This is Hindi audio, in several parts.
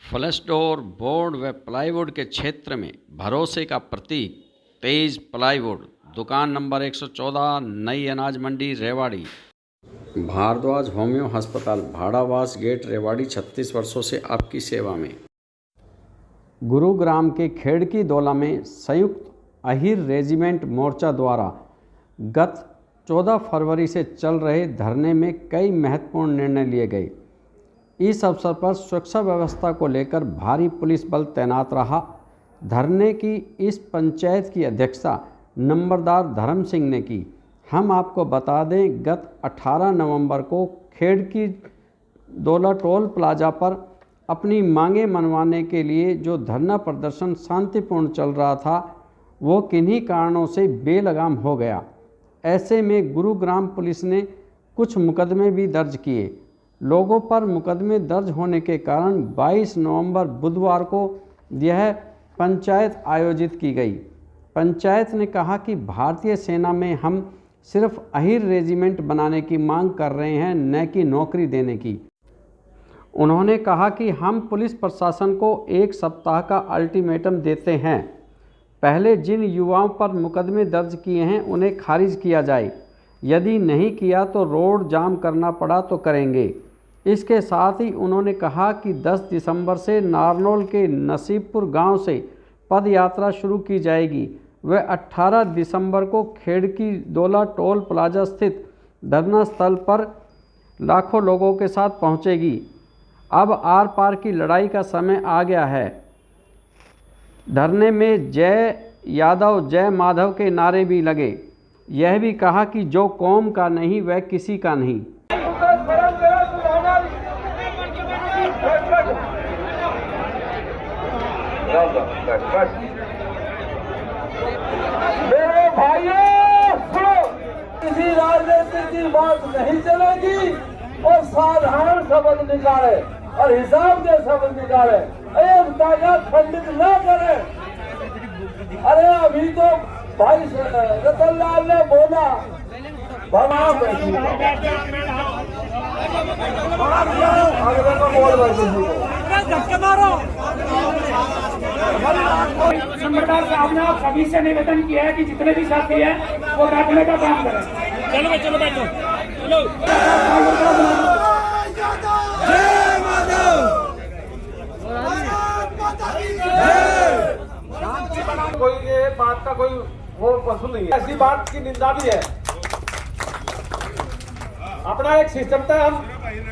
फ्लैशडोर, बोर्ड व प्लाईवुड के क्षेत्र में भरोसे का प्रतीक तेज प्लाईवुड, दुकान नंबर 114, नई अनाज मंडी, रेवाड़ी। भारद्वाज होम्यो अस्पताल, भाड़ावास गेट, रेवाड़ी। 36 वर्षों से आपकी सेवा में। गुरुग्राम के खेड़की दौला में संयुक्त अहीर रेजिमेंट मोर्चा द्वारा गत 14 फरवरी से चल रहे धरने में कई महत्वपूर्ण निर्णय लिए गए। इस अवसर पर सुरक्षा व्यवस्था को लेकर भारी पुलिस बल तैनात रहा। धरने की इस पंचायत की अध्यक्षता नंबरदार धर्म सिंह ने की। हम आपको बता दें, गत 18 नवंबर को खेड़की दौला टोल प्लाजा पर अपनी मांगें मनवाने के लिए जो धरना प्रदर्शन शांतिपूर्ण चल रहा था, वो किन्हीं कारणों से बेलगाम हो गया। ऐसे में गुरुग्राम पुलिस ने कुछ मुकदमे भी दर्ज किए। लोगों पर मुकदमे दर्ज होने के कारण 22 नवंबर बुधवार को यह पंचायत आयोजित की गई। पंचायत ने कहा कि भारतीय सेना में हम सिर्फ अहीर रेजिमेंट बनाने की मांग कर रहे हैं, न कि नौकरी देने की। उन्होंने कहा कि हम पुलिस प्रशासन को 1 सप्ताह का अल्टीमेटम देते हैं। पहले जिन युवाओं पर मुकदमे दर्ज किए हैं उन्हें खारिज किया जाए। यदि नहीं किया तो रोड जाम करना पड़ा तो करेंगे। इसके साथ ही उन्होंने कहा कि 10 दिसंबर से नारनौल के नसीबपुर गांव से पद यात्रा शुरू की जाएगी। वह 18 दिसंबर को खेड़की दौला टोल प्लाजा स्थित धरना स्थल पर लाखों लोगों के साथ पहुंचेगी। अब आर पार की लड़ाई का समय आ गया है। धरने में जय यादव जय माधव के नारे भी लगे। यह भी कहा कि जो कौम का नहीं वह किसी का नहीं। मेरे भाइयों सुनो, किसी राजनीति की बात नहीं चलेगी और साधारण शब्द निकाले और हिसाब के शब्द निकाले, एकता का खंडित न करे। अरे अभी तो भाई रतनलाल ने बोला नंबरदार साहब ने आप सभी से निवेदन किया है कि जितने भी साथी हैं वो बैठने का काम करें। चलो बैठो चलो। जय माधव। कोई ये बात का कोई वो वसूल नहीं है, ऐसी बात की निंदा भी है। अपना एक सिस्टम था। हम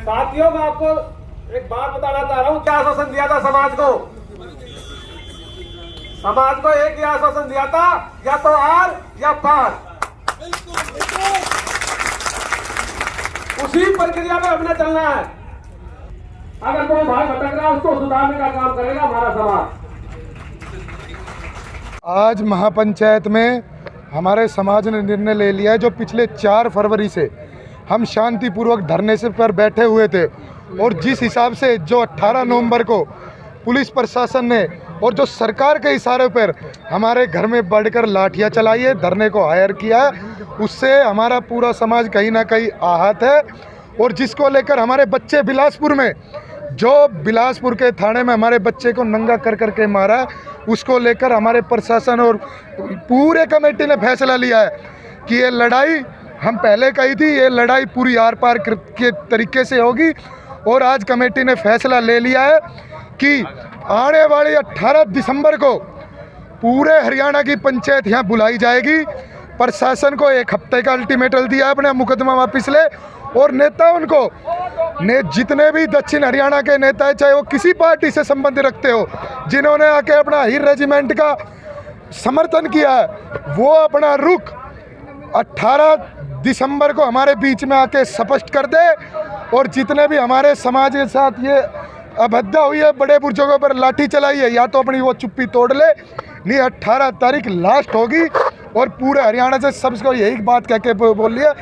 साथियों में आपको एक बात बताना चाह रहा हूँ। क्या आश्वासन दिया था समाज को? समाज को एक ही आश्वासन दिया था, या तो आर या पार। उसी प्रक्रिया में हमने चलना है। अगर कोई भाई भटक रहा है उसको सुधारने का काम करेगा हमारा समाज। आज महापंचायत में हमारे समाज ने निर्णय ले लिया है, जो पिछले 4 फरवरी से हम शांतिपूर्वक धरने से पर बैठे हुए थे, और जिस हिसाब से जो 18 नवंबर को पुलिस प्रशासन ने और जो सरकार के इशारे पर हमारे घर में बढ़कर लाठियां चलाई है, धरने को हायर किया है, उससे हमारा पूरा समाज कहीं ना कहीं आहत है। और जिसको लेकर हमारे बच्चे बिलासपुर में, जो बिलासपुर के थाने में हमारे बच्चे को नंगा कर करके मारा है, उसको लेकर हमारे प्रशासन और पूरे कमेटी ने फैसला लिया है कि ये लड़ाई, हम पहले कही थी, ये लड़ाई पूरी आर पार के तरीके से होगी। और आज कमेटी ने फैसला ले लिया है कि आने वाली 18 दिसंबर को पूरे हरियाणा की पंचायत यहाँ बुलाई जाएगी। प्रशासन को 1 हफ्ते का अल्टीमेटम दिया, अपना मुकदमा वापस ले। और नेताओं को जितने भी दक्षिण हरियाणा के नेता है, चाहे वो किसी पार्टी से संबंध रखते हो, जिन्होंने आके अपना अहीर रेजिमेंट का समर्थन किया है, वो अपना रुख 18 दिसंबर को हमारे बीच में आके स्पष्ट कर दे। और जितने भी हमारे समाज के साथ ये अभद्रता हुई है, बड़े बुजुर्गों पर लाठी चलाई है, या तो अपनी वो चुप्पी तोड़ ले, नहीं 18 तारीख लास्ट होगी। और पूरे हरियाणा से सबको यही बात कह के बोल लिया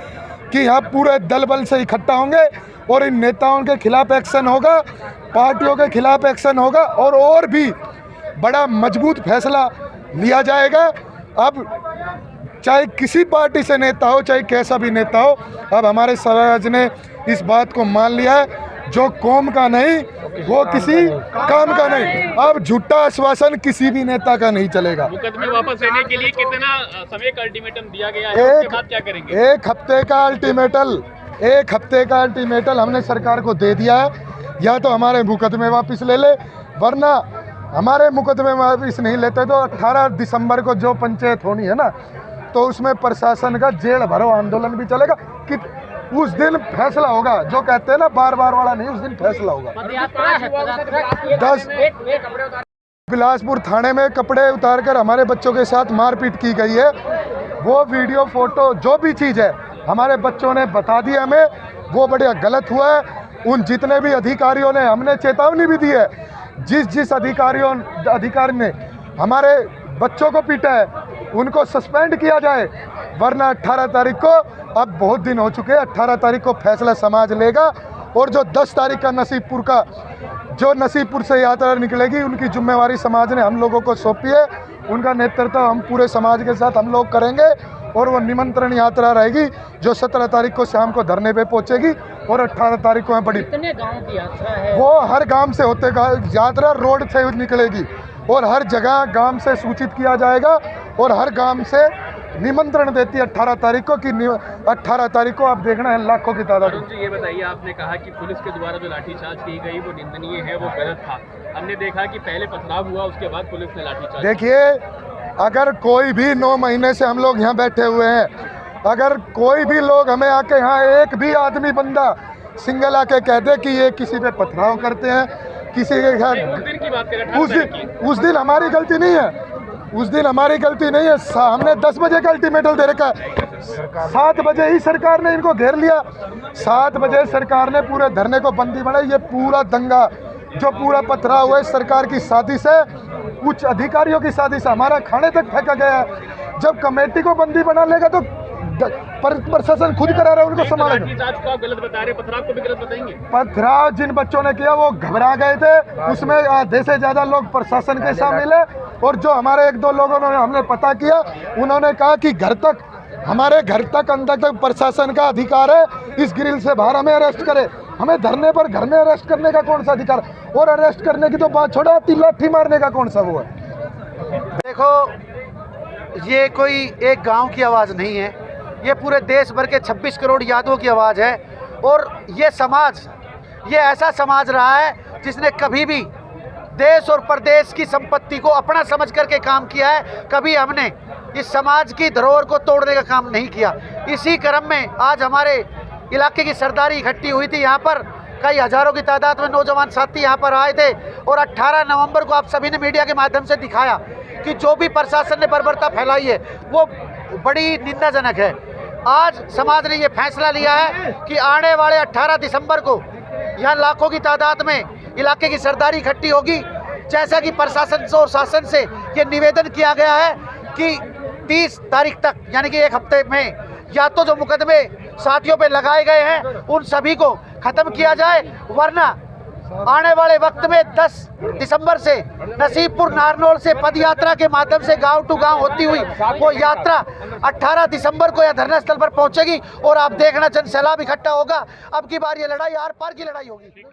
कि यहाँ पूरे दल बल से इकट्ठा होंगे और इन नेताओं के खिलाफ एक्शन होगा, पार्टियों के खिलाफ एक्शन होगा, और भी बड़ा मजबूत फैसला लिया जाएगा। अब चाहे किसी पार्टी से नेता हो, चाहे कैसा भी नेता हो, अब हमारे समाज ने इस बात को मान लिया है। जो कौम का नहीं वो किसी काम का नहीं। अब झूठा आश्वासन किसी भी नेता का नहीं चलेगा। मुकदमे वापस लेने के लिए कितना समय का अल्टीमेटम दिया गया है, उसके बाद क्या करेंगे? एक हफ्ते का अल्टीमेटम हमने सरकार को दे दिया है। या तो हमारे मुकदमे वापस ले ले, वरना हमारे मुकदमे वापस नहीं लेते तो 18 दिसंबर को जो पंचायत होनी है ना, तो उसमें प्रशासन का जेल भरो आंदोलन भी चलेगा कि उस दिन फैसला होगा। जो कहते हैं ना बार बार वाला नहीं, उस दिन फैसला होगा। 10 बिलासपुर थाने में कपड़े उतारकर हमारे बच्चों के साथ मारपीट की गई है। वो वीडियो फोटो जो भी चीज़ है हमारे बच्चों ने बता दी हमें, वो बढ़िया गलत हुआ है। उन जितने भी अधिकारियों ने, हमने चेतावनी भी दी है, जिस अधिकारी ने हमारे बच्चों को पीटा है उनको सस्पेंड किया जाए, वरना 18 तारीख को, अब बहुत दिन हो चुके हैं, 18 तारीख को फैसला समाज लेगा। और जो 10 तारीख का नसीबपुर से यात्रा निकलेगी, उनकी जिम्मेवारी समाज ने हम लोगों को सौंपी है। उनका नेतृत्व हम पूरे समाज के साथ हम लोग करेंगे और वो निमंत्रण यात्रा रहेगी जो 17 तारीख को शाम को धरने पे पहुंचेगी और 18 तारीख को बड़ी। कितने गांव की यात्रा है? वो हर गांव से होते यात्रा रोड से निकलेगी और हर जगह गांव से सूचित किया जाएगा और हर गांव से निमंत्रण देती है 18 तारीख को कि 18 तारीख को आप देखना है लाखों की तादाद। अरुण जी, ये बताइए, आपने कहा कि पुलिस के द्वारा जो लाठीचार्ज की गई वो निंदनीय है, वो गलत था। हमने देखा कि पहले पथराव हुआ, उसके बाद पुलिस ने लाठीचार्ज। देखिए, अगर कोई भी 9 महीने से हम लोग यहाँ बैठे हुए हैं, अगर कोई भी लोग हमें आके यहाँ एक भी आदमी बंदा सिंगल आके कहते कि ये किसी पे पथराव करते हैं, किसी के घर, उस दिन की बात करें, उस दिन हमारी गलती नहीं है, उस दिन हमारी गलती नहीं है। हमने 10 बजे का अल्टीमेटम दे रखा है, 7 बजे ही सरकार ने इनको घेर लिया। 7 बजे सरकार ने पूरे धरने को बंदी बनाई। ये पूरा दंगा जो पूरा पथराव हुआ है सरकार की साजिश है, कुछ अधिकारियों की साजिश है। हमारा खाने तक फेंका गया है। जब कमेटी को बंदी बना लेगा तो प्रशासन खुद करा रहा है, उनको संभालेगा। गलत बता रहे, पथराव को भी गलत बताएंगे। पथराव जिन बच्चों ने किया वो घबरा गए थे, उसमें आधे से ज्यादा लोग प्रशासन के साथ मिले और जो हमारे 1-2 लोगों ने हमने पता किया, उन्होंने कहा कि हमारे घर तक अंदर तक प्रशासन का अधिकार है, इस ग्रिल से बाहर हमें अरेस्ट करे। हमें धरने पर घर में अरेस्ट करने का कौन सा अधिकार, और अरेस्ट करने की तो बात छोड़ा, लाठी मारने का कौन सा वो है। देखो, ये कोई एक गांव की आवाज़ नहीं है, ये पूरे देश भर के 26 करोड़ यादवों की आवाज़ है। और ये समाज, ये ऐसा समाज रहा है जिसने कभी भी देश और प्रदेश की संपत्ति को अपना समझ करके काम किया है। कभी हमने इस समाज की धरोहर को तोड़ने का काम नहीं किया। इसी क्रम में आज हमारे इलाके की सरदारी इकट्ठी हुई थी। यहाँ पर कई हजारों की तादाद में नौजवान साथी यहाँ पर आए थे और 18 नवंबर को आप सभी ने मीडिया के माध्यम से दिखाया कि जो भी प्रशासन ने बर्बरता फैलाई है वो बड़ी निंदाजनक है। आज समाज ने ये फैसला लिया है कि आने वाले 18 दिसंबर को यहाँ लाखों की तादाद में इलाके की सरदारी इकट्ठी होगी। जैसा कि प्रशासन से और शासन से ये निवेदन किया गया है कि 30 तारीख तक, यानी कि एक हफ्ते में, या तो जो मुकदमे साथियों पे लगाए गए हैं उन सभी को खत्म किया जाए, वरना आने वाले वक्त में 10 दिसंबर से नसीबपुर नारनौल से पद यात्रा के माध्यम से गांव टू गांव होती हुई वो यात्रा 18 दिसंबर को यह धरना स्थल पर पहुंचेगी और आप देखना जन सैलाब इकट्ठा होगा। अब की बार ये लड़ाई आर पार की लड़ाई होगी।